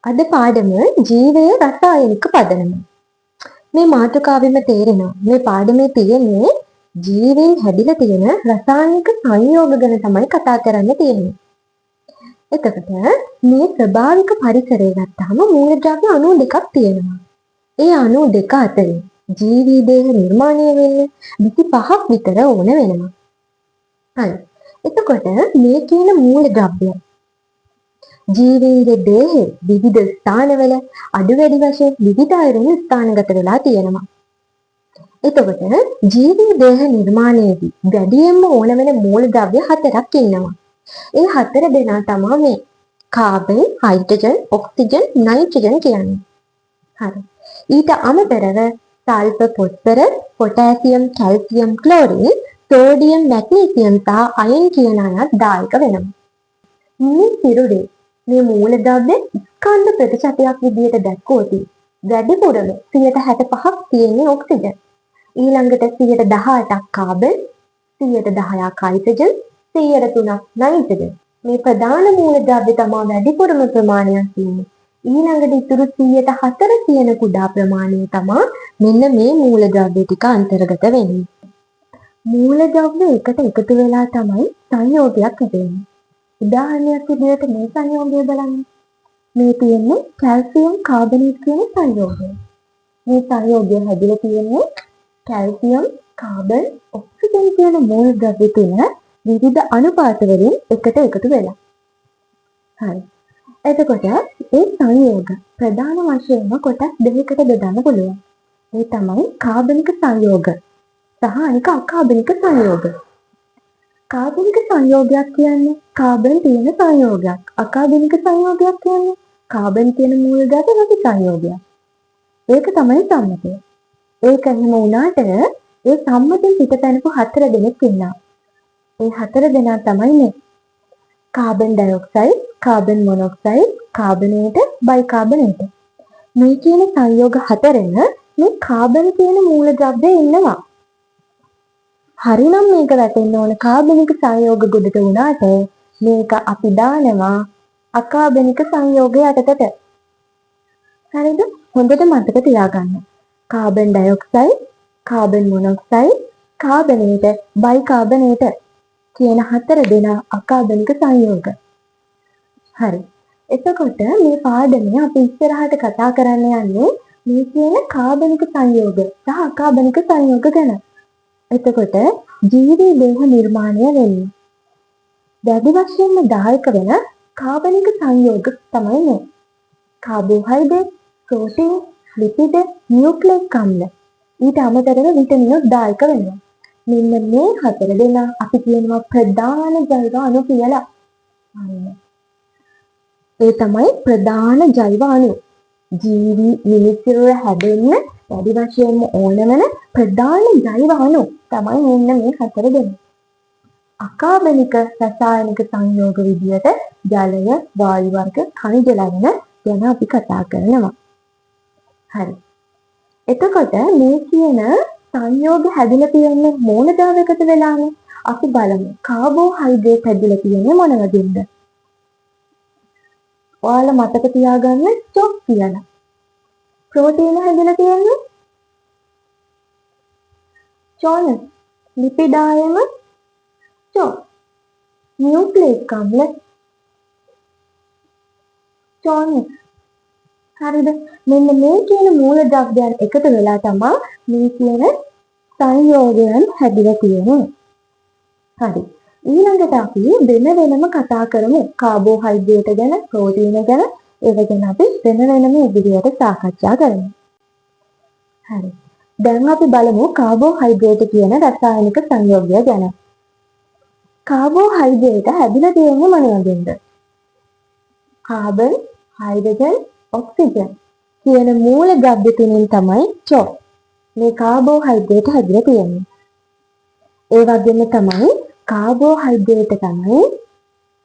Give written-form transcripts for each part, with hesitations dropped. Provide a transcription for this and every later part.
අද පාඩම ජීවයේ රසායනික පදනම. මේ මාතෘකාවෙම තේරෙනවා මේ පාඩමේ තියෙන්නේ ජීවයෙන් හැදිලා තියෙන රසායනික සංයෝග ගැන තමයි කතා කරන්න තියෙන්නේ. එතකොට මේ ස්වභාවික පරිසරය ගත්තාම මූලද්‍රව්‍ය අණු දෙකක් තියෙනවා. ඒ අණු දෙක අතරින් ජීවී දේහ නිර්මාණය වෙන්න 25ක් විතර ඕන වෙනවා. හරි. එතකොට මේ කියන මූලද්‍රව්‍ය ජීවීන්ගේ දේහයේ විවිධ ස්ථානවල අඩු වැඩි වශයෙන් විවිධ අයුරින් ස්ථානගත වෙලා තියෙනවා. එතකොට ජීවී දේහ නිර්මාණයේදී වැඩියෙන්ම ඕන වෙන මූලද්‍රව්‍ය හතරක් ඉන්නවා. ඒ හතර දෙනා තමයි මේ කාබන්, හයිඩ්‍රජන්, ඔක්සිජන්, නයිට්‍රජන් කියන්නේ. හරි. ඊට අමතරව sulphur, phosphorus, potassium, calcium, chlorine, sodium, magnesium සහ අයන් කියන අයත් දායක වෙනවා. මේ සිරුරේ මේ මූලද්‍රව්‍ය ස්කන්ධ ප්‍රතිශතයක් විදිහට දැක්කොත් වැඩිපුරම 65ක් තියෙන්නේ ඔක්සිජන්. ඊළඟට 18ක් කාබන්, 10%ක් හයිඩ්‍රජන්, 3%ක් නයිට්‍රජන්. මේ ප්‍රධාන මූලද්‍රව්‍ය තමයි වැඩිපුරම ප්‍රමාණයක් තියෙන්නේ. ඊළඟට ඉතුරු 104 තියෙන කුඩා ප්‍රමාණය තමයි මෙන්න මේ මූලද්‍රව්‍ය ටික අන්තර්ගත වෙන්නේ. මූලද්‍රව්‍ය එකට එකතු වෙලා තමයි සංයෝගයක් හදන්නේ. උදාහරණයක් විදිහට මේ සංයෝගය බලන්න. මේ තියෙන්නේ කැල්සියම් කාබනේට් කියන සංයෝගය. මේ සංයෝගය හැදිලා තියෙන්නේ කැල්සියම්, කාබන්, ඔක්සිජන් කියන මූලද්‍රව්‍ය තුන විවිධ අනුපාත වලින් එකට එකතු වෙලා. හරි. එතකොට මේ සංයෝග ප්‍රධාන වශයෙන්ම කොටස් දෙකකට බෙදන්න පුළුවන්. ඒ තමයි කාබනික සංයෝග සහ අනික අකාබනික සංයෝග. කාබනික සංයෝගයක් කියන්නේ කාබන් තියෙන සංයෝගයක්. අකාබනික සංයෝගයක් කියන්නේ කාබන් තියෙන මූලද්‍රව්‍ය නැති සංයෝගයක්. ඒක තමයි සම්මතය. ඒක එහෙම වුණාට ඒ සම්මතෙන් පිටපැනපු 4 දෙනෙක් ඉන්නවා. ඒ 4 දෙනා තමයි මේ carbon dioxide, carbon monoxide, කාබනේට, bicarbonate. මේ කියන සංයෝග හතරෙන් මේ කාබන් තියෙන මූලද්‍රව්‍ය ඉන්නවා. හරිනම් මේක වැටෙන්න ඕන කාබනික සංයෝග ගොඩට වුණාට මේක අපි දානවා අකාබනික සංයෝග යටතට. හරිද? හොඳට මතක තියාගන්න. Carbon dioxide, carbon monoxide, කාබනේට, bicarbonate කියන 4 දෙනා අකාබනික සංයෝග. හරි. එතකොට මේ පාඩමේ අපි ඉස්සරහට කතා කරන්න යන්නේ මේ කියන කාබනික සංයෝග සහ අකාබනික සංයෝග ගැන. එතකොට ජීවී දේහ නිර්මාණය වෙන්නේ වැඩි වශයෙන්ම දායක වෙන කාබනික සංයෝග තමයි මේ. කාබෝහයිඩ්‍රේට්, ප්‍රෝටීන්, ලිපිඩ, නියුක්ලික් අම්ල. ඊට අමතරව විටමිනුත් දායක වෙනවා. මෙන්න මේ 4 දෙනා අපි කියනවා ප්‍රධාන ජෛව අණු කියලා. ඒ තමයි ප්‍රධාන ජෛව අණු. ජීවි මිනිස්සුන්ව හැදෙන්න වැඩි වශයෙන්ම ඕන වෙන ප්‍රධාන ජෛව අණු තමයි මෙන්න මේ 4 දෙනා. අකාබනික රසායනික සංයෝග විදියට ජලය, වායු වර්ග, ಖನಿජ ලවණ ගැන අපි කතා කරනවා. හරි. එතකොට මේ කියන සංයෝග හැදිලා තියෙන්නේ මොන ද්‍රවයකට වෙලානේ? අපි බලමු. කාබෝහයිඩ්‍රේට් හැදිලා තියෙන්නේ මොන වගේද? ඔයාලා මතක තියාගන්න චොක් කියලා. ප්‍රෝටීන හැදිලා තියෙන්නේ චෝන. ලිපිඩායම චොක්. නියුක්ලික් අම්ල චෝන. හරිද? මෙන්න මේ කියන මූලද්‍රව්‍යයන් එකතු වෙලා තමයි මේ කියන සංයෝගයන් හැදිලා තියෙන්නේ. හරි. ඊළඟට අපි වෙන වෙනම කතා කරමු. කාබෝහයිඩ්‍රේට් ගැන, ප්‍රෝටීන ගැන, ඒව ගැන අපි වෙන වෙනම ඉදිරියට සාකච්ඡා කරමු. හරි. දැන් අපි බලමු කාබෝහයිඩ්‍රේට් කියන රසායනික සංයෝගය ගැන. කාබෝහයිඩ්‍රේට් හැදිලා තියෙන්නේ මොන වගේද? කාබන්, හයිඩ්‍රජන්, ඔක්සිජන් කියන මූලද්‍රව්‍ය තුنين තමයි චොක්. මේ කාබෝහයිඩ්‍රේට් හැදිලා තියෙන්නේ. ඒ වගේම තමයි කාබෝහයිඩ්‍රේට් තමයි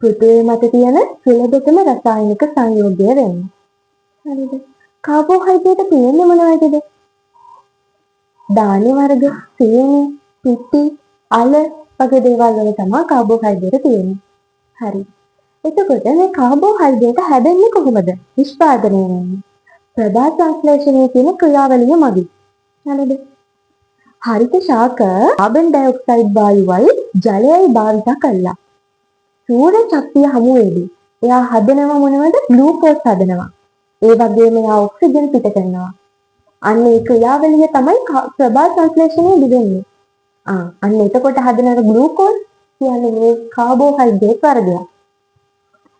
පෘථිවිය මත තියෙන සුලභතම රසායනික සංයෝගය වෙන්නේ. හරිද? කාබෝහයිඩ්‍රේට් තියෙන්නේ මොනවද? ධාන්‍ය වර්ග, සීනි, පිටි, අල වගේ දේවල් වල තමයි කාබෝහයිඩ්‍රේට් තියෙන්නේ. හරි. එතකොට මේ කාබෝහයිඩ්‍රේට් හැදෙන්නේ කොහොමද? නිෂ්පාදනය වෙන්නේ ප්‍රභා සංශ්ලේෂණයේ තියෙන ක්‍රියාවලිය මගින්. හරිද? හරිත ශාක කාබන් ඩයොක්සයිඩ් වායුවයි ජලයයි භාවිත කළා. සූර්ය ශක්තිය හමුවේදී එයා හදනව මොනවද? ග්ලූකෝස් හදනවා. ඒ වගේම එයා ඔක්සිජන් පිට කරනවා. අන්න ඒ ක්‍රියාවලිය තමයි ප්‍රභා සංශ්ලේෂණයේදී වෙන්නේ. අන්න එතකොට හදන ග්ලූකෝස් කියන්නේ මේ කාබෝහයිඩ්‍රේට් වර්ගයක්.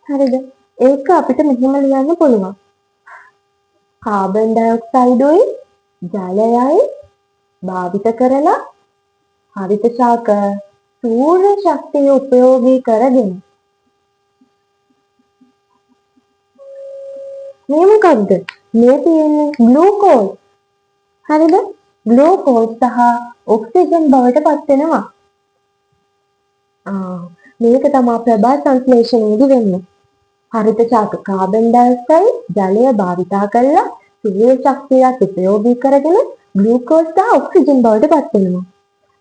හරිද? ඒක අපිට මෙහෙම ලියන්න පුළුවන්. කාබන් ඩයොක්සයිඩුයි ජලයයි භාවිත කරලා හරිත ශාක සූර්ය ශක්තිය උපයෝගී කරගෙන මේ මොකක්ද? මේ තියෙන්නේ ග්ලූකෝස්. හරිද? ග්ලූකෝස් සහ ඔක්සිජන් බවට පත් වෙනවා. මේක තමයි ප්‍රභා සංශ්ලේෂණයේදී වෙන්නේ. හරිත ශාක කාබන් ඩයොක්සයිඩ් ජලය භාවිතා කරලා සූර්ය ශක්තියත් උපයෝගී කරගෙන ග්ලූකෝස් සහ ඔක්සිජන් බවට පත් වෙනවා.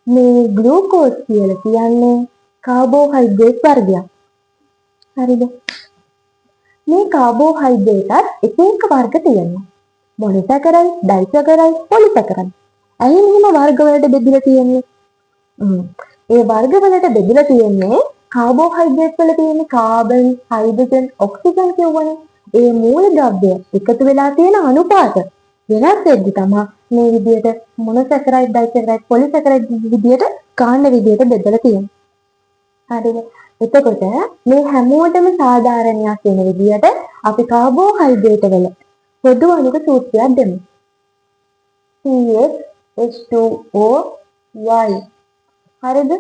මේ ග්ලූකෝස් කියලා කියන්නේ කාබෝහයිඩ්‍රේට් වර්ගයක්. හරිද? මේ කාබෝහයිඩ්‍රේටත් එක එක වර්ග තියෙනවා. මොනොසැකරයිඩ්, ඩයිසැකරයිඩ්, පොලිසැකරයිඩ්. ඇයි මෙහෙම වර්ග වලට බෙදලා තියෙන්නේ? ඒ වර්ග වලට බෙදලා තියෙන්නේ කාබෝහයිඩ්‍රේට් වල තියෙන කාබන්, හයිඩ්‍රජන්, ඔක්සිජන් කියවනේ. ඒ මූලද්‍රව්‍ය එකතු වෙලා තියෙන අනුපාත වෙනස් වෙද්දි තමයි මේ විදිහට මොනොසැකරයිඩ්, ඩයිසැකරයිඩ්, පොලිසැකරයිඩ් විදිහට ගන්න විදිහට බෙදලා තියෙන්නේ. හරිද? එතකොට මේ හැමෝටම සාධාරණයක් වෙන විදිහට අපි කාබෝහයිඩ්‍රේට් වල පොදු අණුක සූත්‍රයක් දෙමු. CH2OY. හරිද?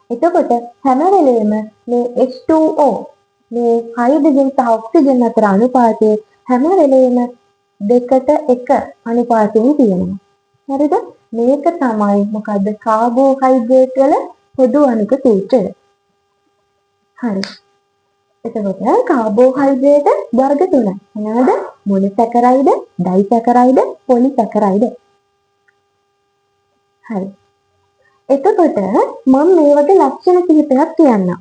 එතකොට හැම වෙලේම මේ H2O මේ හයිඩ්‍රජන් සහ ඔක්සිජන් අතර අනුපාතය හැම වෙලේම 2:1 අනුපාතයෙන් තියෙනවා. හරිද? මේක තමයි මොකද්ද? කාබෝහයිඩ්‍රේට් වල පොදු අණුක සූත්‍රය. හරි. එතකොට කාබෝහයිඩ්‍රේට් වර්ග තුනයි. මොනවද? මොනොසැකරයිඩ්, ඩයිසැකරයිඩ්, පොලිසැකරයිඩ්. හරි. එතකොට මම මේ වගේ ලක්ෂණ කිහිපයක් කියන්නම්.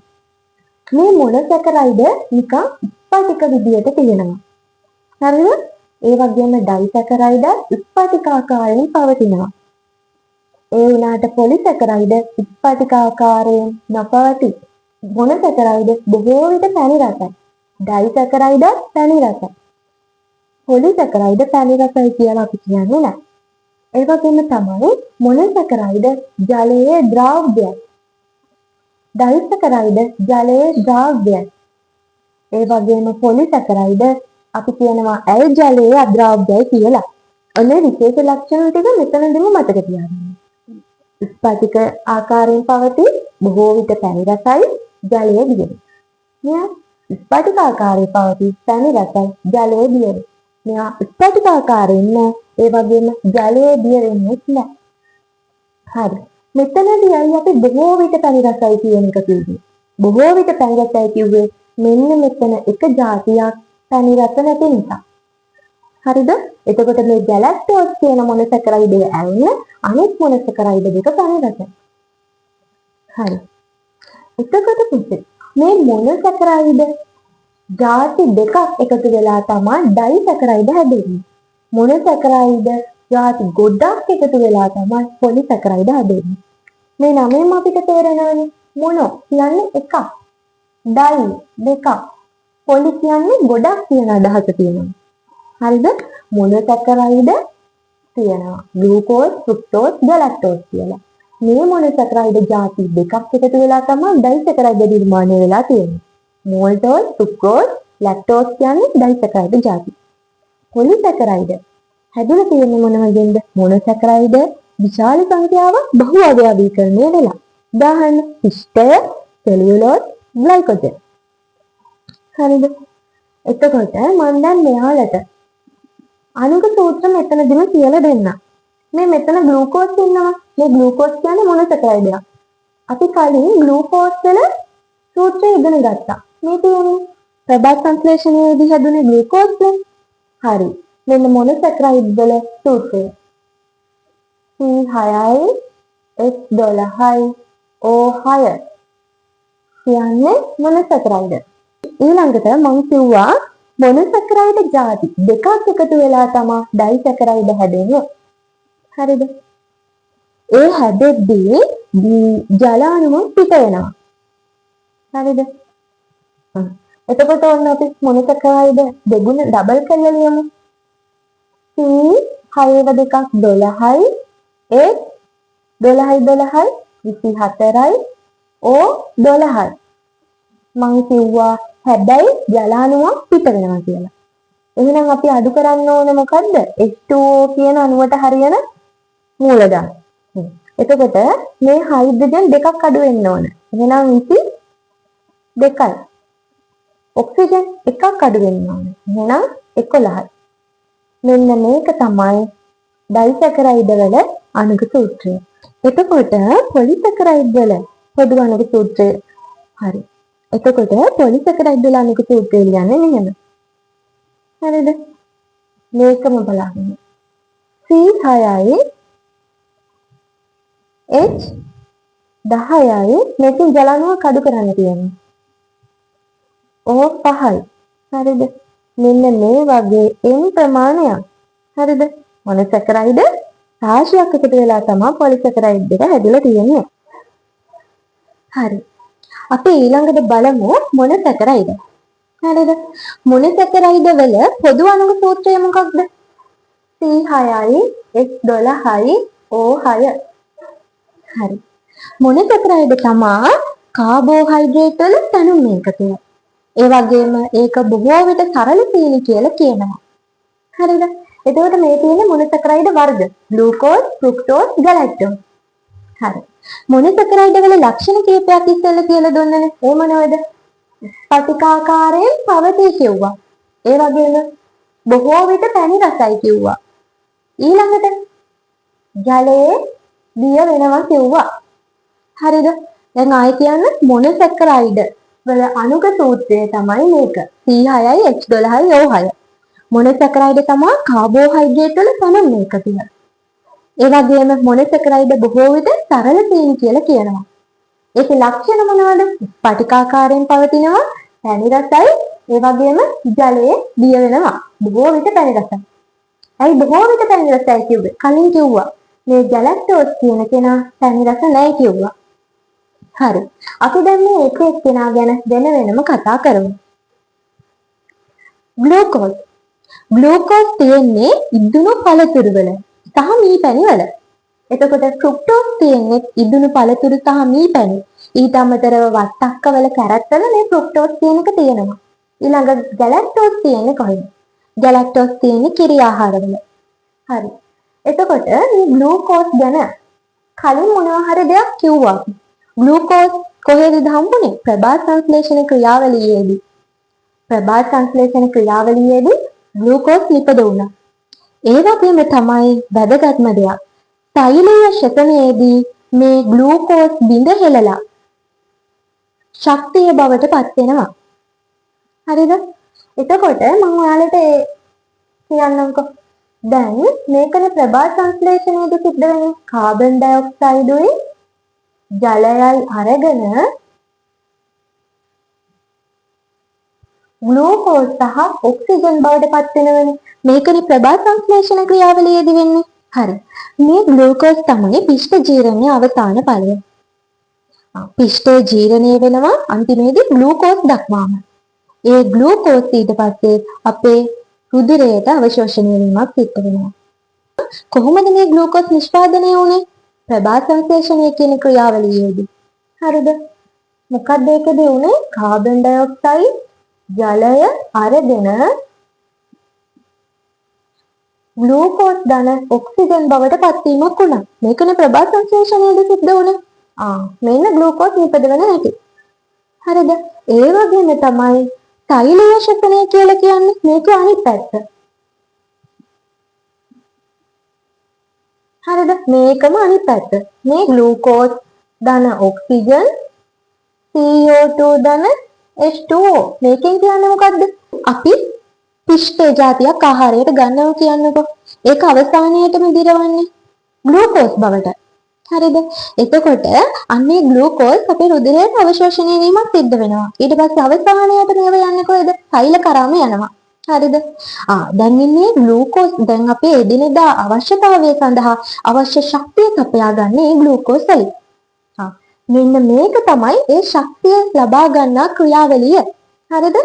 මේ මොනොසැකරයිඩ් නිකන් ස්පටික විදියට තියෙනවා. හරිද? ඒ වගේම ඩයිසැකරයිඩ් ස්පටිකාකාරයෙන් පවතිනවා. ඒ වුණාට පොලිසැකරයිඩ් ස්පටිකාකාරයෙන් නොපවතී. මොනොසැකරයිඩ් බොහෝ විට පැණි රසයි. ඩයිසැකරයිඩ් පැණි රසයි. පොලිසැකරයිඩ් පැණි රසයි කියලා අපි කියන්නේ නැහැ. ඒ වගේම තමයි මොනොසැකරයිඩ් ජලයේ ද්‍රව්‍යයි. ඩයිසැකරයිඩ් ජලයේ ද්‍රව්‍යයි. ඒ වගේම පොලිසැකරයිඩ් අපි කියනවා ඇල් ජලයේ අද්‍රව්‍යයි කියලා. අනේ විශේෂ ලක්ෂණ ටික මෙතනදිම මතක තියාගන්න. ස්පටික ආකාරයෙන් පවතී, බොහෝ විට පැණි රසයි, ජලයේ දියයි. මෙයා ස්පටික ආකාරයෙන් පවතී, පැණි රසයි, ජලයේ දියයි. මෙයා ස්පටික ආකාරයෙන් නෑ, ඒ වගේම ජලයේ දිය වෙන්නේ නැහැ. හරි. මෙතනදී අයි අපි බොහෝ විට පැණි රසයි කියන එක කිව්වේ. බොහෝ විට පැණි රසයි කිව්වේ මෙන්න මෙතන එක જાතියක් පැණි රස නැති නිසා. හරිද? එතකොට මේ ගැලැක්ටෝස් කියන මොනොසැකරයිඩ් එක ඇවිල්ලා අනෙක් මොනොසැකරයිඩ් දෙක පැණි රසයි. හරි. එතකොට පුතේ මේ මොනොසැකරයිඩ් ಜಾති දෙකක් එකතු වෙලා තමයි ඩයිසැකරයිඩ් හැදෙන්නේ. මොනොසැකරයිඩ් ಜಾති ගොඩක් එකතු වෙලා තමයි පොලිසැකරයිඩ් හැදෙන්නේ. මේ නමෙන් අපිට තේරෙනවනේ මොනෝ කියන්නේ එකක්, ඩයි දෙකක්, පොලි කියන්නේ ගොඩක් කියන අදහස තියෙනවා. හරිද? මොනොසැකරයිඩ් තියෙනවා ග්ලූකෝස්, ෆ්‍රුක්ටෝස්, ගැලැක්ටෝස් කියලා. මේ මොනොසැකරයිඩ් ಜಾති දෙකක් එකතු වෙලා තමයි ඩයිසැකරයිඩ් නිර්මාණය වෙලා තියෙන්නේ. මෝල්ටෝස්, සුක්‍රෝස්, ලැක්ටෝස් කියන්නේ ඩයිසැකරයිඩ් ಜಾති. පොලිසැකරයිඩ් හැදලා තියෙන්නේ මොන වගේද? මොනොසැකරයිඩ් විශාල සංඛ්‍යාවක් බහු අවයවීකරණය වෙලා. උදාහරණ පිෂ්ඨය, සෙලියුලෝස්, ග්ලයිකෝජන්. හරිද? එතකොට මම දැන් මෙයාලට අණුක සූත්‍ර මෙතනදිම කියලා දෙන්නම්. මේ මෙතන ග්ලූකෝස් ඉන්නවා. මේ ග්ලූකෝස් කියන්නේ මොනොසැකරයිඩ් එකක්. අපි කලින් ග්ලූකෝස් වල සූත්‍රය ඉගෙන ගත්තා. මේ තියෙන්නේ ප්‍රභා සංශ්ලේෂණයේදී හැදුනේ ග්ලූකෝස් නේ. හරි. මෙන්න මොනොසැකරයිඩ් වල සූත්‍රය. C6යි H12යි O6 කියන්නේ මොනොසැකරයිඩ්. ඊළඟට මම කිව්වා මොනොසැකරයිඩ් ಜಾති දෙකක් එකතු වෙලා තමයි ඩයිසැකරයිඩ් හැදෙන්නේ. හරිද? ඒ හැදෙද්දී ජල අණුව පිට වෙනවා. හරිද? එතකොට ඔන්න අපි මොනොසැකරයිඩ් දෙගුණ ඩබල් කරලා ලියමු. C 6 2ක් 12යි H 12යි 12යි 24යි O 12යි. මම කිව්වා හැබැයි ජල අණුවක් පිට වෙනවා කියලා. එහෙනම් අපි අඩු කරන්න ඕනේ මොකද්ද? H2O කියන අණුවට හරියන මූලධන. එතකොට මේ හයිඩ්‍රජන් දෙකක් අඩු වෙන්න ඕන. එහෙනම් 22යි. ඔක්සිජන් එකක් අඩු වෙන්න ඕන. එහෙනම් 11යි. මෙන්න මේක තමයි ඩයිසැකරයිඩ් වල අණුක සූත්‍රය. එතකොට පොලිසැකරයිඩ් වල පොදු අණුක සූත්‍රය හරි. එතකොට පොලිසැකරයිඩ් වල අණුක සූත්‍රය ලියන්නේ මෙහෙම. හරිද? මේකම බලන්න. C6යි H10යි මේකෙන් ජල අණුවක් අඩු කරන්න තියෙනවා. O5යි. හරිද? මෙන්න මේ වගේ m ප්‍රමාණයක්. හරිද? මොනොසැකරයිඩ් රාශියක් එකතු වෙලා තමයි පොලිසැකරයිඩ් එක හැදිලා තියෙන්නේ. හරි. අපි ඊළඟට බලමු මොනොසැකරයිඩ්. හරිද? මොනොසැකරයිඩ් වල පොදු අණුක සූත්‍රය මොකක්ද? C6යි H12යි O6. හරි. මොනොසැකරයිඩ් තමයි කාබෝහයිඩ්‍රේට් වල තනුම් එකතුව. ඒ වගේම ඒක බොහෝ විට සරල සීනි කියලා කියනවා. හරිද? එතකොට මේ තියෙන මොනොසැකරයිඩ් වර්ග ග්ලූකෝස්, ෆ්‍රුක්ටෝස්, ගැලැක්ටෝස්. හරි. මොනොසැකරයිඩ් වල ලක්ෂණ කීපයක් ඉස්සෙල්ලා කියලා දුන්නනේ. ඒ මොනවද? ස්පටිකාකාරයෙන් පවතී කිව්වා. ඒ වගේම බොහෝ විට පැණි රසයි කිව්වා. ඊළඟට ජලයේ දිය වෙනවා කිව්වා. හරිද? දැන් ආයෙ කියන්න මොනොසැකරයිඩ් වල අණුක සූත්‍රය තමයි මේක. C6යි H12යි O6. මොනොසැකරයිඩ් තමයි කාබෝහයිඩ්‍රේට් වල තනුම් එකතුව. ඒ වගේම මොනොසැකරයිඩ් බොහෝ විට සරල සීනි කියලා කියනවා. ඒකේ ලක්ෂණ මොනවද? ස්පටිකාකාරයෙන් පවතිනවා, පැණි රසයි, ඒ වගේම ජලයේ දිය වෙනවා. බොහෝ විට පැණි රසයි. ඇයි බොහෝ විට පැණි රසයි කිව්වේ? කලින් කිව්වා මේ ගැලැක්ටෝස් කියන කෙනා පැණි රස නැහැ කිව්වා. හරි. අපි දැන් මේ එක එක්කෙනා ගැන වෙන වෙනම කතා කරමු. ග්ලූකෝස්. ග්ලූකෝස් තියෙන්නේ ඉදුණු පළතුරු වල සහ මී පැණි වල. එතකොට ෆ්‍රුක්ටෝස් තියෙන්නේ ඉදුණු පළතුරු සහ මී පැණි. ඊට අමතරව වට්ටක්ක වල කැරට් වල මේ ෆ්‍රුක්ටෝස් කියන එක තියෙනවා. ඊළඟ ගැලැක්ටෝස් තියෙන්නේ කොහෙද? ගැලැක්ටෝස් තියෙන්නේ කිරි ආහාර වල. හරි. එතකොට මේ ග්ලූකෝස් ගැන කලින් මොනවා හරි දෙයක් කිව්වා. ග්ලූකෝස් කොහෙද හම්බුනේ? ප්‍රභා සංශ්ලේෂණ ක්‍රියාවලියේදී. ප්‍රභා සංශ්ලේෂණ ක්‍රියාවලියේදී ග්ලූකෝස් නිපද වුණා. ඒ වගේම තමයි වැදගත්ම දෙයක්. තෛලීය ශ්වසනයේදී මේ ග්ලූකෝස් බිඳ හෙළලා ශක්තිය බවට පත් වෙනවා. හරිද? එතකොට මම ඔයාලට කියන්නම්කෝ. දැන් මේකනේ ප්‍රභා සංශ්ලේෂණයේදී සිද්ධ වෙන්නේ කාබන් ඩයොක්සයිඩුයි ජලයයි අරගෙන ග්ලූකෝස් සහ ඔක්සිජන් බවට පත් වෙනවනේ. මේකනේ ප්‍රභා සංශ්ලේෂණ ක්‍රියාවලියේදී වෙන්නේ. හරි. මේ ග්ලූකෝස් තමයි පිෂ්ඨ ජීරණයේ අවසාන ඵලය. පිෂ්ඨ ජීරණය වෙනවා අන්තිමේදී ග්ලූකෝස් දක්වාම. ඒ ග්ලූකෝස් ඊට පස්සේ අපේ රුධිරයට අවශෝෂණය වීමක් සිද්ධ වෙනවා. කොහොමද මේ ග්ලූකෝස් නිෂ්පාදනය වුනේ? ප්‍රභා සංශ්ලේෂණය කියන ක්‍රියාවලියේදී. හරිද? මොකක්ද ඒකදී උනේ? කාබන් ඩයොක්සයිඩ් ජලය අරගෙන ග්ලූකෝස් ධන ඔක්සිජන් බවට පත්වීමක් වුණා. මේකනේ ප්‍රභා සංශ්ලේෂණයේදී සිද්ධ වුනේ. මෙන්න ග්ලූකෝස් නිපද වෙන හැටි. හරිද? ඒ වගේම තමයි තෛලීය ශ්වසනය කියලා කියන්නේ. මේක අනිත් පැත්ත. හරිද? මේකම අනිත් පැත්ත. මේ ග්ලූකෝස් ධන ඔක්සිජන් CO2 ධන H2O. මේකෙන් කියන්නේ මොකද්ද? අපි පිෂ්ඨ ජාතියක් ආහාරයට ගන්නවා කියන්නකො. ඒක අවසානයේටම දිරවන්නේ ග්ලූකෝස් බවට. හරිද? එතකොට අන්නේ ග්ලූකෝස් අපේ රුධිරයට අවශෝෂණය වීමක් සිද්ධ වෙනවා. ඊට පස්සේ අවසානයට මේව යන්නේ කොහෙද? සෛල කරාම යනවා. හරිද? දැන් ඉන්නේ ග්ලූකෝස් දැන් අපේ එදිනෙදා අවශ්‍යතාවය සඳහා අවශ්‍ය ශක්තිය සපයා ගන්න මේ ග්ලූකෝස් වලින්. මෙන්න මේක තමයි ඒ ශක්තිය ලබා ගන්නා ක්‍රියාවලිය. හරිද?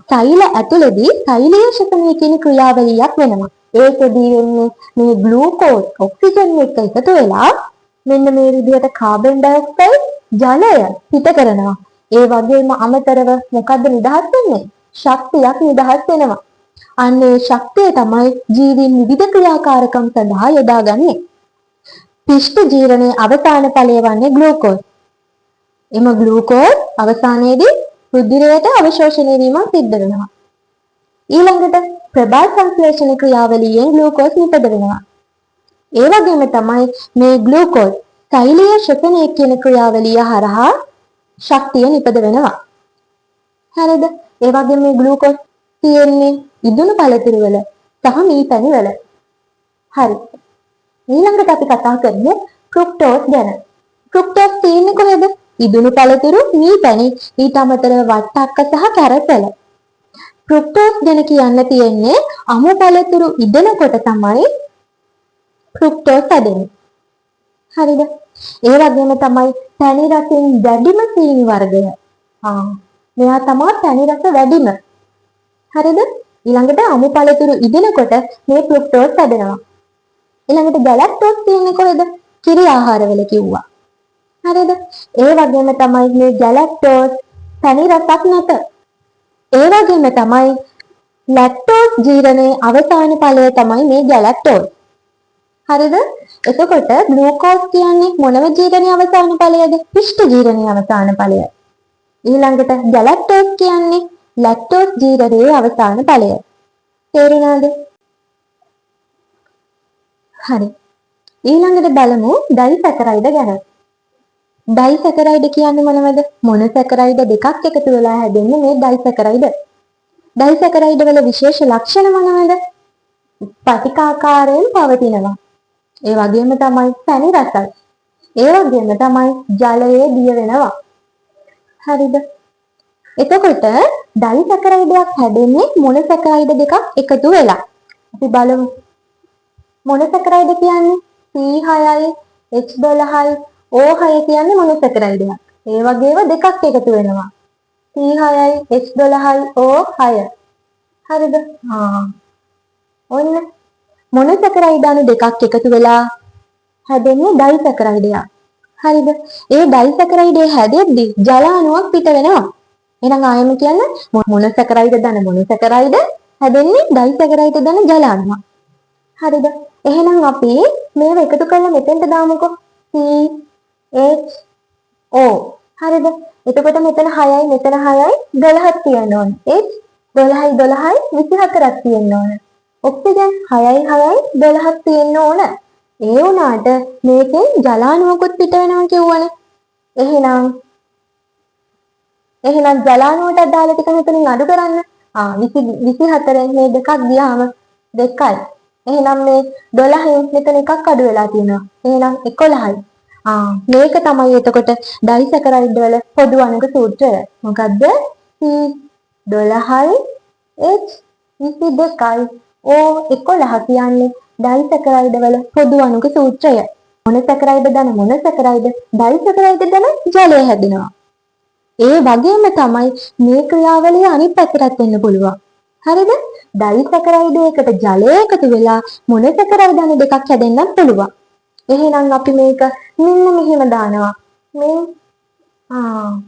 සෛල ඇතුළේදී සෛලීය ශෝෂණය කියන ක්‍රියාවලියක් වෙනවා. ඒකදී වෙන්නේ මේ ග්ලූකෝස් ඔක්සිජන් එක්ක එකතු වෙලා මෙන්න මේ විදිහට කාබන් ඩයොක්සයිඩ් ජලය පිට කරනවා. ඒ වගේම අමතරව මොකද්ද නිදහස් වෙන්නේ? ශක්තියක් නිදහස් වෙනවා. අන්නේ ශක්තිය තමයි ජීවීන් විවිධ ක්‍රියාකාරකම් සඳහා යොදාගන්නේ. පිෂ්ඨ ජීර්ණයේ අවසාන ඵලය වන්නේ ග්ලූකෝස්. එම ග්ලූකෝස් අවසානයේදී රුධිරයට අවශෝෂණය වීමක් සිද්ධ වෙනවා. ඊළඟට ප්‍රබල සංශ්ලේෂණ ක්‍රියාවලියෙන් ග්ලූකෝස් නිපද වෙනවා. ඒ වගේම තමයි මේ ග්ලූකෝස් සෛලීය ශෝෂණය කියන ක්‍රියාවලිය හරහා ශක්තිය නිපද වෙනවා. හරිද? ඒ වගේම මේ ග්ලූකෝස් තියෙන්නේ ඉදුණු පළතුරු වල සහ මී පැණි වල. හරි. ඊළඟට අපි කතා කරමු ෆ්‍රුක්ටෝස් ගැන. ෆ්‍රුක්ටෝස් තියෙන්නේ කොහෙද? ඉදුණු පළතුරු, මී පැණි, ඊට අමතරව වට්ටක්ක සහ කැරට් වල. ෆ්‍රුක්ටෝස් ගැන කියන්න තියෙන්නේ අමු පළතුරු ඉදෙනකොට තමයි ෆ්‍රුක්ටෝස් හැදෙන්නේ. හරිද? ඒ වගේම තමයි පැණි රසෙන් වැඩිම සීනි වර්ගය. මෙයා තමයි පැණි රස වැඩිම. හරිද? ඊළඟට අමු පළතුරු ඉදෙනකොට මේ ෆ්‍රුක්ටෝස් හැදෙනවා. ඊළඟට ගැලැක්ටෝස් තියෙන්නේ කොහෙද? කිරි ආහාරවල කිව්වා. හරිද? ඒ වගේම තමයි මේ ගැලැක්ටෝස් පැණි රසක් නැත. ඒ වගේම තමයි ලැක්ටෝස් ජීර්ණයේ අවසාන ඵලය තමයි මේ ගැලැක්ටෝස්. හරිද? එතකොට ග්ලූකෝස් කියන්නේ මොනම ජීර්ණයේ අවසාන ඵලයද? පිෂ්ඨ ජීර්ණයේ අවසාන ඵලය. ඊළඟට ගැලැක්ටෝස් කියන්නේ ලැක්ටෝස් ජීර්ණයේ අවසාන ඵලය. තේරුණාද? හරි. ඊළඟට බලමු ඩයිසැකරයිඩ ගැන. ඩයිසැකරයිඩ කියන්නේ මොනවද? මොනොසැකරයිඩ දෙකක් එකතු වෙලා හැදෙන්නේ මේ ඩයිසැකරයිඩ. ඩයිසැකරයිඩ වල විශේෂ ලක්ෂණ මොනවද? පටිකාකාරයෙන් පවතිනවා. ඒ වගේම තමයි පැණි රසයි. ඒ වගේම තමයි ජලයේ දිය වෙනවා. හරිද? එතකොට ඩයිසැකරයිඩයක් හැදෙන්නේ මොනොසැකරයිඩ දෙකක් එකතු වෙලා. අපි බලමු. මොනොසැකරයිඩ කියන්නේ C6යි H12යි O6 කියන්නේ මොනොසැකරයිඩයක්. ඒ වගේම දෙකක් එකතු වෙනවා. C6යි H12යි O6. හරිද? ඔන්න මොනොසැකරයිඩ අණු දෙකක් එකතු වෙලා හැදෙන්නේ ඩයිසැකරයිඩයක්. හරිද? ඒ ඩයිසැකරයිඩේ හැදෙද්දි ජල අණුවක් පිට වෙනවා. එහෙනම් ආයෙම කියන්නේ මොනොසැකරයිඩ ධන මොනොසැකරයිඩ හැදෙන්නේ ඩයිසැකරයිඩ ධන ජල අණුවක්. හරිද? එහෙනම් අපි මේව එකතු කරලා මෙතෙන්ට දාමුකෝ. CHO. හරිද? එතකොට මෙතන 6යි මෙතන 6යි 12ක් තියෙන්න ඕනේ. H 12යි 12යි 24ක් තියෙන්න ඕනේ. ඔක්සිජන් 6යි 6යි 12ක් තියෙන්න ඕන. ඒ වුණාට මේකෙන් ජලාණුවකුත් පිට වෙනවා කියවනේ. එහෙනම් ජලාණුවට දාලා ටික මෙතනින් අඩු කරන්න. 24න් මේ දෙකක් ගියාම 2යි. එහෙනම් මේ 12න් මෙතන එකක් අඩු වෙලා තියෙනවා. එහෙනම් 11යි. මේක තමයි එතකොට ඩයිසැකරයිඩ් වල පොදු අණුක සූත්‍රය. මොකද්ද? C12යි H22යි O11 කියන්නේ ඩයිසැකරයිඩ වල පොදු අණුක සූත්‍රය. මොනොසැකරයිඩ ධන මොනොසැකරයිඩ ඩයිසැකරයිඩ ධන ජලය හැදෙනවා. ඒ වගේම තමයි මේ ක්‍රියාවලිය අනිත් පැත්තටත් වෙන්න පුළුවන්. හරිද? ඩයිසැකරයිඩ් එකට ජලය එකතු වෙලා මොනොසැකරයිඩ අණු දෙකක් හැදෙන්නත් පුළුවන්. එහෙනම් අපි මේක මෙන්න මෙහෙම දානවා.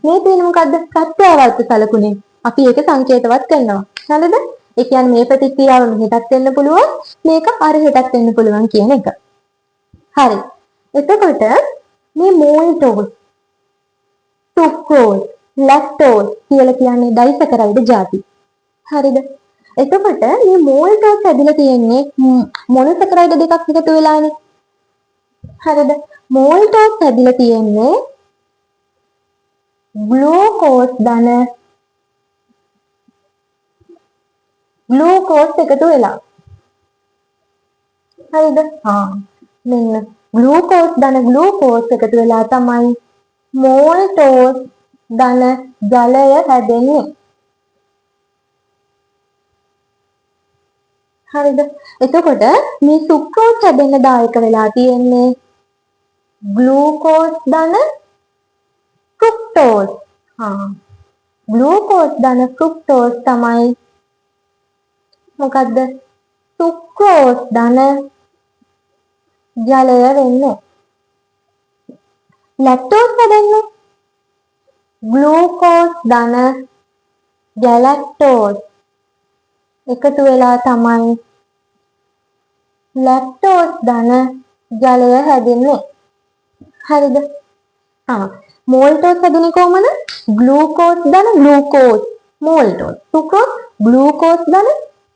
මේ තියෙන මොකද්ද? ප්‍රත්‍යාවර්ත සලකුණේ. අපි ඒක සංකේතවත් කරනවා. හරිද? ඒ කියන්නේ මේ ප්‍රතික්‍රියාව මෙහෙටත් වෙන්න පුළුවන්, මේක අරහෙටත් වෙන්න පුළුවන් කියන එක. හරි. එතකොට මේ මෝල්ටෝස්, සුක්‍රෝස්, ලැක්ටෝස් කියලා කියන්නේ ඩයිසැකරයිඩ් ಜಾති. හරිද? එතකොට මේ මෝල්ටෝස් ඇදලා තියෙන්නේ මොනොසැකරයිඩ දෙකක් එකතු වෙලානේ. හරිද? මෝල්ටෝස් ඇදලා තියෙන්නේ ග්ලූකෝස් ධන ග්ලූකෝස් එකතු වෙලා. හරිද? මෙන්න ග්ලූකෝස් ධන ග්ලූකෝස් එකතු වෙලා තමයි මෝල්ටෝස් ධන ජලය හැදෙන්නේ. හරිද? එතකොට මේ සුක්‍රෝස් හැදෙන්න දායක වෙලා තියෙන්නේ ග්ලූකෝස් ධන ෆ්‍රුක්ටෝස්. ග්ලූකෝස් ධන ෆ්‍රුක්ටෝස් තමයි මොකද්ද? සුක්‍රෝස් ධන ජලය වෙන්නේ. ලැක්ටෝස් හැදෙන්නේ ග්ලූකෝස් ධන ගැලැක්ටෝස් එකතු වෙලා තමයි ලැක්ටෝස් ධන ජලය හැදෙන්නේ. හරිද? මෝල්ටෝස් හැදෙන්නේ කොහමද? ග්ලූකෝස් ධන ග්ලූකෝස් මෝල්ටෝස්. සුක්‍රෝස් ග්ලූකෝස් ධන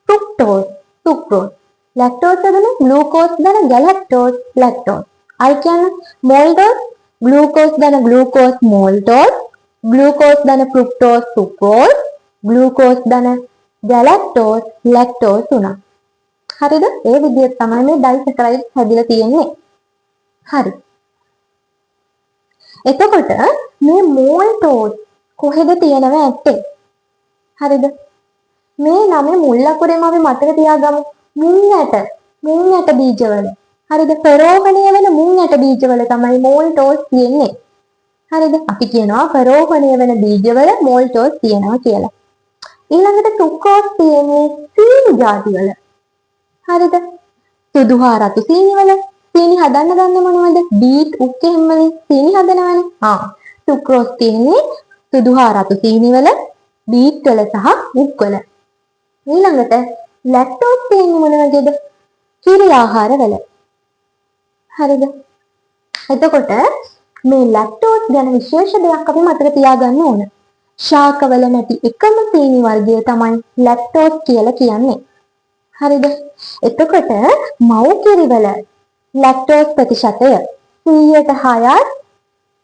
ෆ්‍රුක්ටෝස් සුක්‍රෝස්. ලැක්ටෝස් හැදෙන්නේ ග්ලූකෝස් ධන ගැලැක්ටෝස් ලැක්ටෝස්. අය කියන්නේ මෝල්ටෝස් ග්ලූකෝස් ධන ග්ලූකෝස් මෝල්ටෝස්, ග්ලූකෝස් ධන ෆ්‍රුක්ටෝස් සුක්‍රෝස්, ග්ලූකෝස් ධන ගැලැක්ටෝස් ලැක්ටෝස් උනා. හරිද? ඒ විදිහට තමයි මේ ඩයිසැකරයිඩ් හැදිලා තියෙන්නේ. හරි. එතකොට මේ මෝල්ටෝස් කොහෙද තියෙනව ඇත්තේ? හරිද? මේ නමේ මුල් අකුරෙම අපි මතක තියාගමු. මුං යට බීජවල. හරිද? ප්‍රරෝහණය වෙන මුං යට බීජවල තමයි මෝල්ටෝස් තියෙන්නේ. හරිද? අපි කියනවා ප්‍රරෝහණය වෙන බීජවල මෝල්ටෝස් තියෙනවා කියලා. ඊළඟට සුක්‍රෝස් තියෙන්නේ සීනි ಜಾතිවල. හරිද? සුදු හා රතු සීනි වල සීනි හදන්න ගන්නේ මොනවද? බීට් උක් එහෙමනේ සීනි හදනවානේ. සුක්‍රෝස් තියෙන්නේ සුදු හා රතු සීනි වල, බීට් වල සහ උක් වල. ඊළඟට ලැක්ටෝස් තියෙන්නේ මොන වගේද? කිරි ආහාර වල. හරිද? එතකොට මේ ලැක්ටෝස් ගැන විශේෂ දෙයක් අපි මතක තියාගන්න ඕන. ශාකවල නැති එකම සීනි වර්ගය තමයි ලැක්ටෝස් කියලා කියන්නේ. හරිද? එතකොට මව් කිරිවල ලැක්ටෝස් ප්‍රතිශතය 106ත්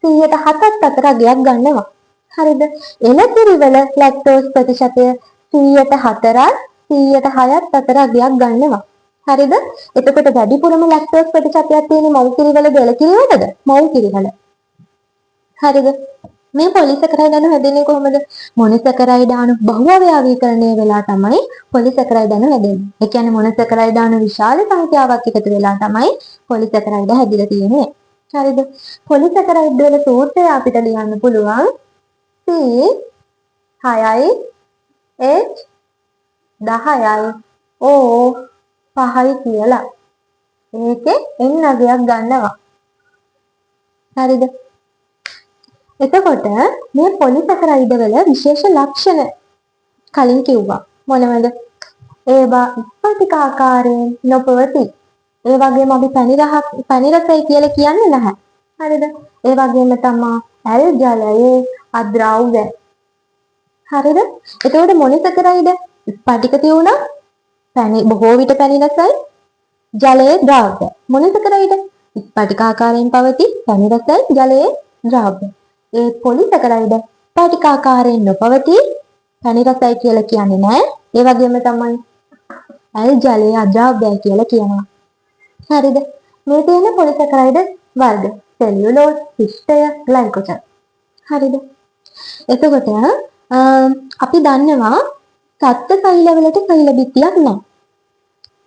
107ත් අතර අගයක් ගන්නවා. හරිද? එළ කිරිවල ලැක්ටෝස් ප්‍රතිශතය 104ත් 106ත් අතර අගයක් ගන්නවා. හරිද? එතකොට වැඩිපුරම ලැක්ටෝස් ප්‍රතිශතයක් තියෙන්නේ මව් කිරිවලද එළ කිරිවලද? මව් කිරිවල. හරිද? මේ පොලිසැකරයිඩ් අණු හැදෙන්නේ කොහොමද? මොනොසැකරයිඩ් අණු බහුඅවයවීකරණය වෙලා තමයි පොලිසැකරයිඩ් අණු හැදෙන්නේ. ඒ කියන්නේ මොනොසැකරයිඩ් අණු විශාල සංඛ්‍යාවක් එකතු වෙලා තමයි පොලිසැකරයිඩ් හැදිලා තියෙන්නේ. හරිද? පොලිසැකරයිඩ් වල සූත්‍රය අපිට ලියන්න පුළුවන් C6යි H10යි O5යි කියලා. ඒකේ n අගයක් ගන්නවා. හරිද? එතකොට මේ පොලිසැකරයිඩ් වල විශේෂ ලක්ෂණ කලින් කිව්වා. මොනවද? ඒවා ස්පටික ආකාරයෙන් නොපවතී. ඒ වගේම අපි පැණි රසයි කියලා කියන්නේ නැහැ. හරිද? ඒ වගේම තමයි ඇල් ජලයේ අද්‍රව්‍ය. හරිද? එතකොට මොනොසැකරයිඩ් ස්පටික තියුණා බොහෝ විට පැණි රසයි ජලයේ ද්‍රව්‍ය. මොනොසැකරයිඩ් ස්පටික ආකාරයෙන් පවතී පැණි රසයි ජලයේ ද්‍රව්‍ය. ඒ පොලිසැකරයිඩ් ස්පටිකාකාරයෙන් නොපවතී පැණි රසයි කියලා කියන්නේ නැහැ. ඒ වගේම තමයි ඇල් ජලයේ අද්‍රව්‍යයි කියලා කියනවා. හරිද? මේ තියෙන පොලිසැකරයිඩ් වර්ග සෙලියුලෝස්, පිෂ්ඨය, ග්ලයිකෝජන්. හරිද? එතකොට අපි දන්නවා සත්ත්ව සෛලවලට සෛල බිත්තියක් නැහැ.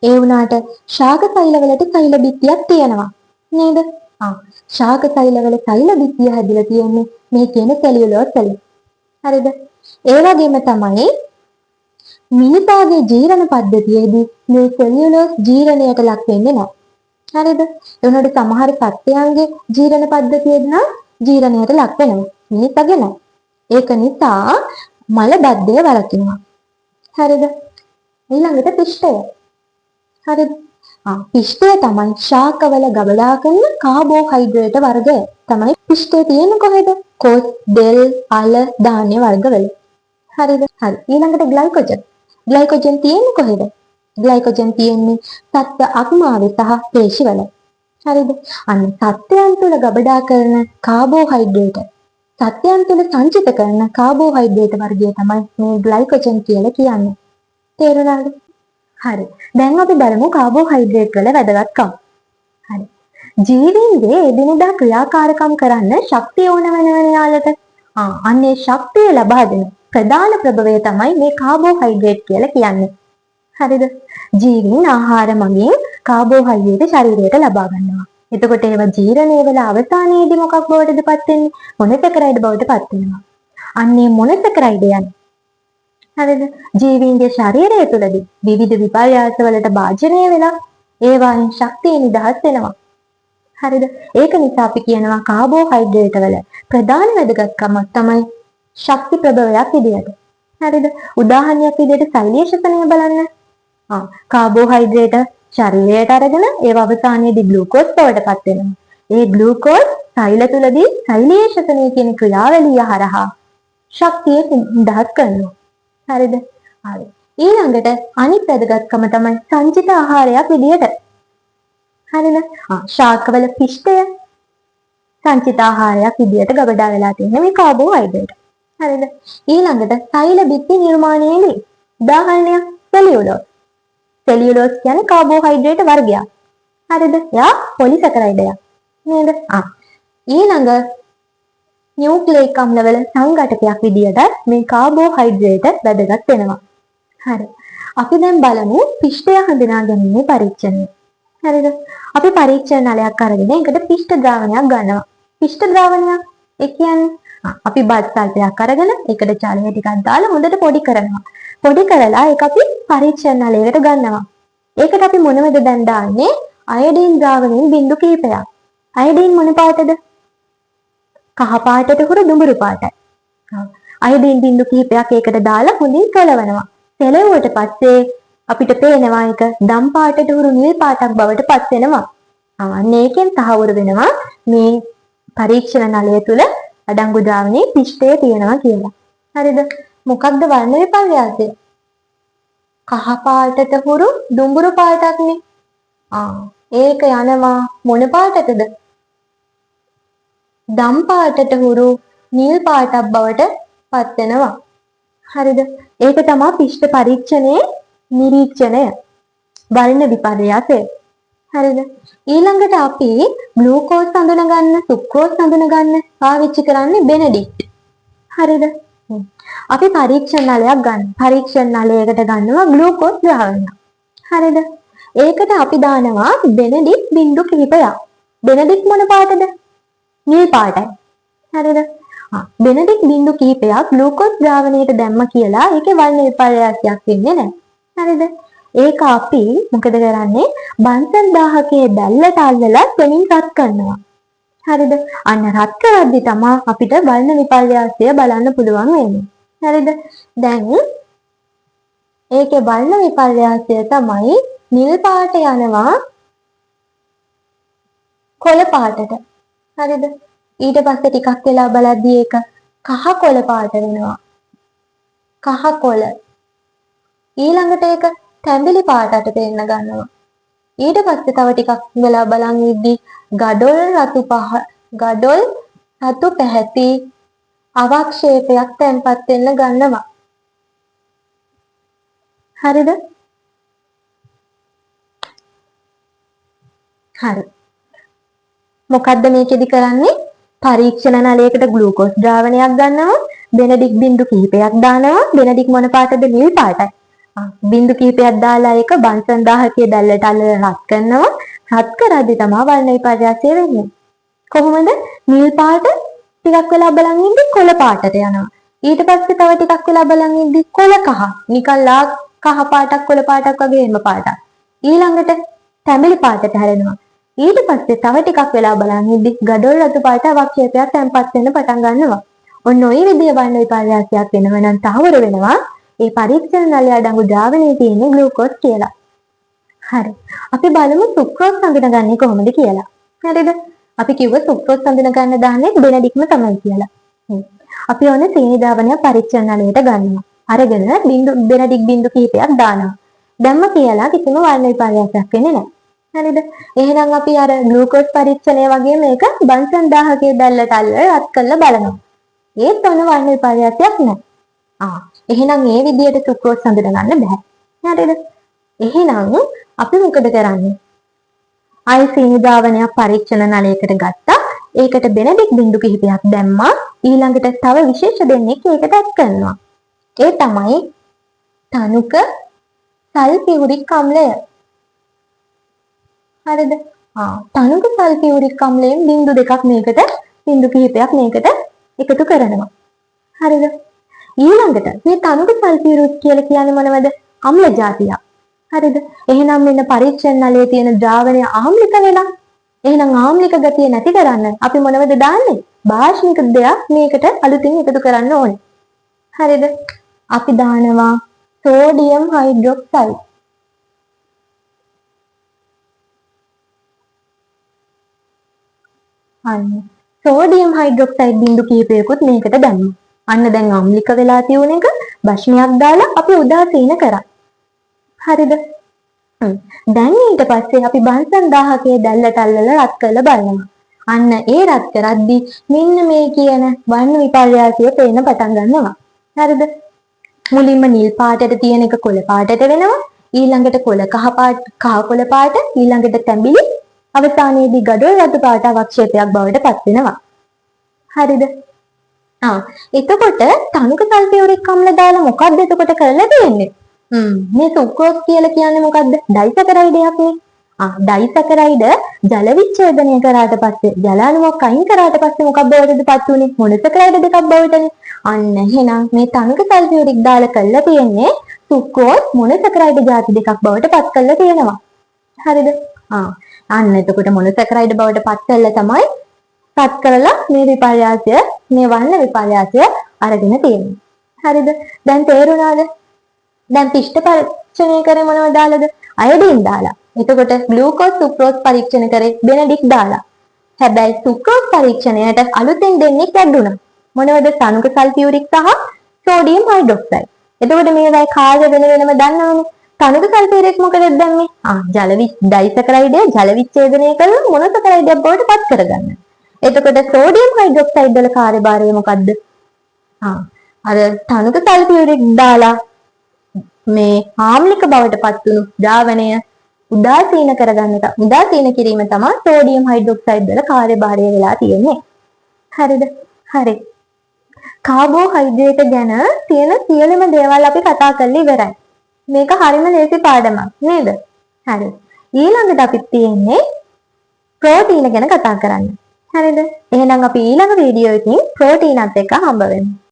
ඒ වුණාට ශාක සෛලවලට සෛල බිත්තියක් තියෙනවා. නේද? ශාක සෛලවල සෛල බිත්තිය හැදිලා තියෙන්නේ මේ කියන සෙලියුලෝස් වලින්. හරිද? ඒ වගේම තමයි මිනිසාගේ ජීරණ පද්ධතියේදී මේ සෙලියුලෝස් ජීරණයට ලක් වෙන්නේ නැහැ. හරිද? ඒ වුණාට සමහර සත්ත්වයන්ගේ ජීරණ පද්ධතියේදී නම් ජීරණයට ලක් වෙනවා. මිනිසාගේ නැහැ. ඒක නිසා මල බද්ධය වළකිනවා. හරිද? ඊළඟට පිෂ්ඨය. හරිද? පිෂ්ඨය තමයි ශාකවල ගබඩා කරන කාබෝහයිඩ්‍රේට වර්ගය. තමයි පිෂ්ඨය තියෙන්නේ කොහෙද? කොස්, දෙල්, අල, ධාන්‍ය වර්ගවල. හරිද? හරි. ඊළඟට ග්ලයිකෝජන්. ග්ලයිකෝජන් තියෙන්නේ කොහෙද? ග්ලයිකෝජන් තියෙන්නේ සත්ත්ව අක්මාවේ සහ පේශිවල. හරිද? අන්න සත්ත්වයන් තුළ ගබඩා කරන කාබෝහයිඩ්‍රේට, සත්ත්වයන් තුළ සංචිත කරන කාබෝහයිඩ්‍රේට වර්ගය තමයි මේ ග්ලයිකෝජන් කියලා කියන්නේ. තේරුණාද? හරි. දැන් අපි බලමු කාබෝහයිඩ්‍රේට් වල වැදගත්කම්. හරි. ජීවීන්ගේ එදිනෙදා ක්‍රියාකාරකම් කරන්න ශක්තිය ඕන වෙනවනේ යාලට. අන්නේ ශක්තිය ලබා දෙන ප්‍රධාන ප්‍රභවය තමයි මේ කාබෝහයිඩ්‍රේට් කියලා කියන්නේ. හරිද? ජීවීන් ආහාර මගින් කාබෝහයිඩ්‍රේට් ශරීරයට ලබා ගන්නවා. එතකොට ඒවා ජීර්ණය වෙලා අවසානයේදී මොකක් බවටද පත් වෙන්නේ? මොනොසැකරයිඩ් බවට පත් වෙනවා. අන්නේ මොනොසැකරයිඩ් යන්නේ. හරිද? ජීවීන්ගේ ශරීරය තුළදී විවිධ විපර්යාස වලට භාජනය වෙලා ඒවායින් ශක්තිය නිදහස් වෙනවා. හරිද? ඒක නිසා අපි කියනවා කාබෝහයිඩ්‍රේට් වල ප්‍රධාන වැදගත්කමක් තමයි ශක්ති ප්‍රභවයක් විදියට. හරිද? උදාහරණයක් විදියට සෛලීයශතනය බලන්න. කාබෝහයිඩ්‍රේට ශරීරයට අරගෙන ඒව අවසානයේදී ග්ලූකෝස් බවට පත් වෙනවා. ඒ ග්ලූකෝස් සෛල තුළදී සෛලීයශතනය කියන ක්‍රියාවලිය හරහා ශක්තිය නිදහස් කරනවා. හරිද? හරි. ඊළඟට අනිත් වැදගත්කම තමයි සංචිත ආහාරයක් විදියට. හරිද? ශාකවල පිෂ්ඨය සංචිත ආහාරයක් විදියට ගබඩා වෙලා තියෙන මේ කාබෝහයිඩ්‍රේට්. හරිද? ඊළඟට සෛල බිත්ති නිර්මාණයේදී උදාහරණයක් සෙලියුලෝස්. සෙලියුලෝස් කියන්නේ කාබෝහයිඩ්‍රේට් වර්ගයක්. හරිද? එයා පොලිසැකරයිඩයක්. නේද? ඊළඟ නියුක්ලියික් අම්ලවල සංඝටකයක් විදියට මේ කාබෝහයිඩ්‍රේට් වැදගත් වෙනවා. හරි. අපි දැන් බලමු පිෂ්ඨය හඳුනා ගැනීමේ පරීක්ෂණය. හරිද? අපි පරීක්ෂණ නලයක් අරගෙන ඒකට පිෂ්ඨ ද්‍රාවණයක් ගන්නවා. පිෂ්ඨ ද්‍රාවණයක් ඒ කියන්නේ අපි බත් සල්පයක් අරගෙන ඒකට ජලය ටිකක් දාලා හොඳට පොඩි කරනවා. පොඩි කරලා ඒක අපි පරීක්ෂණ නලයකට ගන්නවා. ඒකට අපි මොනවද දැන් දාන්නේ? අයඩීන් ද්‍රාවණයෙන් බිඳු කිහිපයක්. අයඩීන් මොන පාටද? කහ පාටට හුරු දුඹුරු පාටයි. අයඩීන් බිඳු කිහිපයක් ඒකට දාලා හොඳින් සලවනවා. සලවුවට පස්සේ අපිට පේනවා ඒක දම් පාටට හුරු නිල් පාටක් බවට පත් වෙනවා. අන්න ඒකෙන් තහවුරු වෙනවා මේ පරීක්ෂණ නලය තුල අඩංගු ද්‍රාවණයේ පිෂ්ඨය තියෙනවා කියලා. හරිද? මොකක්ද වර්ණ විපර්යාසය? කහ පාටට හුරු දුඹුරු පාටක්නේ. ඒක යනවා මොන පාටටද? දම් පාටට හුරු නිල් පාටක් බවට පත් වෙනවා. හරිද? ඒක තමයි පිෂ්ඨ පරීක්ෂණයේ නිරීක්ෂණය. වර්ණ විපර්යාසය. හරිද? ඊළඟට අපි ග්ලූකෝස් හඳුනගන්න, සුක්‍රෝස් හඳුනගන්න පාවිච්චි කරන්නේ බෙනඩික්ට්. හරිද? අපි පරීක්ෂණ නලයක් ගන්න. පරීක්ෂණ නලයකට ගන්නවා ග්ලූකෝස් ද්‍රාවණයක්. හරිද? ඒකට අපි දානවා බෙනඩික්ට් බිඳු කිහිපයක්. බෙනඩික්ට් මොන පාටද? නිල් පාටයි. හරිද? බෙනඩික්ට් බිඳු කිහිපයක් ග්ලූකෝස් ද්‍රාවණයට දැම්ම කියලා ඒකේ වර්ණ විපර්යාසයක් වෙන්නේ නැහැ. හරිද? ඒක අපි මොකද කරන්නේ? බන්සන් 1000කේ දැල්ලට අල්ලලා තනින් රත් කරනවා. හරිද? අන්න රත් කරද්දි තමයි අපිට වර්ණ විපර්යාසය බලන්න පුළුවන් වෙන්නේ. හරිද? දැන් ඒකේ වර්ණ විපර්යාසය තමයි නිල් පාට යනවා කොළ පාටට. හරිද? ඊට පස්සේ ටිකක් වෙලා බලද්දි ඒක කහ කොළ පාට වෙනවා. කහ කොළ. ඊළඟට ඒක තැඹිලි පාටට පේන්න ගන්නවා. ඊට පස්සේ තව ටිකක් වෙලා බලන් ඉද්දි ගඩොල් රතු පැහැති අවක්ෂේපයක් තැන්පත් වෙන්න ගන්නවා. හරිද? හරි. මොකද්ද මේකෙදි කරන්නේ? පරීක්ෂණ නලයකට ග්ලූකෝස් ද්‍රාවණයක් ගන්නවා, බෙනඩික්ට් බිඳු කිහිපයක් දානවා. බෙනඩික්ට් මොන පාටද? නිල් පාටයි. බිඳු කිහිපයක් දාලා ඒක බන්සන් 1000කේ දැල්ලට අල්ලලා රත් කරනවා. රත් කරද්දි තමයි වර්ණ විපර්යාසය වෙන්නේ. කොහොමද? නිල් පාට ටිකක් වෙලා බලන් ඉඳි කොළ පාටට යනවා. ඊට පස්සේ තව ටිකක් වෙලා බලන් ඉඳි කොළ කහ. නිකන් ලා කහ පාටක් කොළ පාටක් වගේ එම පාටක්. ඊළඟට තැඹිලි පාටට හැරෙනවා. ඊට පස්සේ තව ටිකක් වෙලා බලන් ඉඳි ගඩොල් රතු පාට අවක්ෂේපයක් තැන්පත් වෙන්න පටන් ගන්නවා. ඔන්න ඔය විදිය වර්ණ විපර්යාසයක් වෙනවා නම් තහවුරු වෙනවා ඒ පරීක්ෂණ නලය අඩංගු ද්‍රාවණයේ තියෙන ග්ලූකෝස් කියලා. හරි. අපි බලමු සුක්‍රෝස් හඳුනගන්නේ කොහොමද කියලා. හරිද? අපි කිව්ව සුක්‍රෝස් හඳුන ගන්න දාන්නේ බෙනඩික්ට්ම තමයි කියලා. අපි ඕන සීනි ද්‍රාවණය පරීක්ෂණ නලයට ගන්නවා. අරගෙන බෙනඩික්ට් බිඳු කිහිපයක් දානවා. දැම්ම කියලා කිසිම වර්ණ විපර්යාසයක් වෙන්නේ නැහැ. හරිද? එහෙනම් අපි අර ග්ලූකෝස් පරීක්ෂණය වගේ මේක බන්සන් 1000කේ දැල්ලට අල්ලලා රත් කරලා බලනවා. ඒත් ඔන්න වර්ණ විපර්යාසයක් නැහැ. එහෙනම් මේ විදියට සුක්‍රෝස් හඳුන ගන්න බෑ. හරිද? එහෙනම් අපි මොකද කරන්නේ? ආයි සීනි ද්‍රාවණයක් පරීක්ෂණ නලයකට ගත්තා. ඒකට බෙනඩික් බිඳු කිහිපයක් දැම්මා. ඊළඟට තව විශේෂ දෙන්නෙක් ඒකට ඇඩ් කරනවා. ඒ තමයි තනුක සල්ෆියුරික් අම්ලය. හරිද? තනුක සල්ෆියුරික් අම්ලයෙන් බිඳු දෙකක් මේකට බිඳු කිහිපයක් මේකට එකතු කරනවා. හරිද? ඊළඟට මේ තනුක සල්ෆියුරික් කියලා කියන්නේ මොනවද? අම්ල జాතියක්. හරිද? එහෙනම් මෙන්න පරීක්ෂණ නලයේ තියෙන ද්‍රාවණය ආම්ලික වෙලා. එහෙනම් ආම්ලික ගතිය නැති කරන්න අපි මොනවද දාන්නේ? භාෂ්මික දෙයක් මේකට අලුතින් එකතු කරන්න ඕනේ. හරිද? අපි දානවා සෝඩියම් හයිඩ්‍රොක්සයිඩ්. අන්න සෝඩියම් හයිඩ්‍රොක්සයිඩ් බිඳු කිහිපයකුත් මේකට දැම්මා. අන්න දැන් ආම්ලික වෙලා තියෙන එක භස්මයක් දාලා අපි උදාසීන කරා. හරිද? දැන් ඊට පස්සේ අපි බන්සන් 1000කේ දැල්ලට අල්ලලා රත් කරලා බලනවා. අන්න ඒ රත් කරද්දී මෙන්න මේ කියන වර්ණ විපර්යාසය පේන්න පටන් ගන්නවා. හරිද? මුලින්ම නිල් පාටට තියෙන එක කොළ පාටට වෙනවා. ඊළඟට කොළ කහ කොළ පාට, ඊළඟට තැඹිලි, අවසානයේදී ගඩොල් රතු පාට අවක්ෂේපයක් බවට පත් වෙනවා. හරිද? එතකොට තනුක සල්ෆියුරික් අම්ල දාලා මොකක්ද එතකොට කරලා තියෙන්නේ? මේ සුක්‍රෝස් කියලා කියන්නේ මොකද්ද? ඩයිසැකරයිඩ් එකක් නේ. ඩයිසැකරයිඩ් ජල විච්ඡේදනය කරාට පස්සේ ජල අණුවක් අයින් කරාට පස්සේ මොකක් බවටද පත් උනේ? මොනොසැකරයිඩ් දෙකක් බවටනේ. අන්න එහෙනම් මේ තනුක සල්ෆියුරික් දාලා කරලා තියෙන්නේ සුක්‍රෝස් මොනොසැකරයිඩ් ಜಾති දෙකක් බවට පත් කරලා තියෙනවා. හරිද? අන්න එතකොට මොනොසැකරයිඩ් බවට පත් කරලා තමයි පත් කරලා මේ විපර්යාසය, මේ වර්ණ විපර්යාසය අරගෙන තියෙන්නේ. හරිද? දැන් තේරුණාද? දැන් පිෂ්ඨ පරීක්ෂණය කරේ මොනවද දාලාද? අයඩින් දාලා. එතකොට ග්ලූකෝස් සුක්‍රෝස් පරීක්ෂණ කරේ බෙනඩික් දාලා. හැබැයි සුක්‍රෝස් පරීක්ෂණයට අලුතෙන් දෙන්නෙක් ඇඩ් වුණා. මොනවද? තනුක සල්ෆියුරික් සහ සෝඩියම් හයිඩ්‍රොක්සයිඩ්. එතකොට මේවයි කාර්ය වෙන වෙනම දන්නවනේ. තනුක සල්ෆියුරික් මොකද දැම්මේ? ඩයිසැකරයිඩය ජල විච්ඡේදනය කරලා මොනොසැකරයිඩයක් බවට පත් කරගන්න. එතකොට සෝඩියම් හයිඩ්‍රොක්සයිඩ් වල කාර්යභාරය මොකද්ද? අර තනුක සල්ෆියුරික් දාලා මේ ආම්ලික බවට පත් වුණු ද්‍රාවණය උදාසීන කිරීම තමයි සෝඩියම් හයිඩ්‍රොක්සයිඩ් වල කාර්යභාරය වෙලා තියෙන්නේ. හරිද? හරි. කාබෝහයිඩ්‍රේට් ගැන තියෙන සියලුම දේවල් අපි කතා කරලා ඉවරයි. මේක හරිම ලේසි පාඩමක් නේද? හරි. ඊළඟට අපි තියෙන්නේ ප්‍රෝටීන ගැන කතා කරන්න. හරිද? එහෙනම් අපි ඊළඟ වීඩියෝ එකකින් ප්‍රෝටීනත් එක්ක හම්බ වෙමු.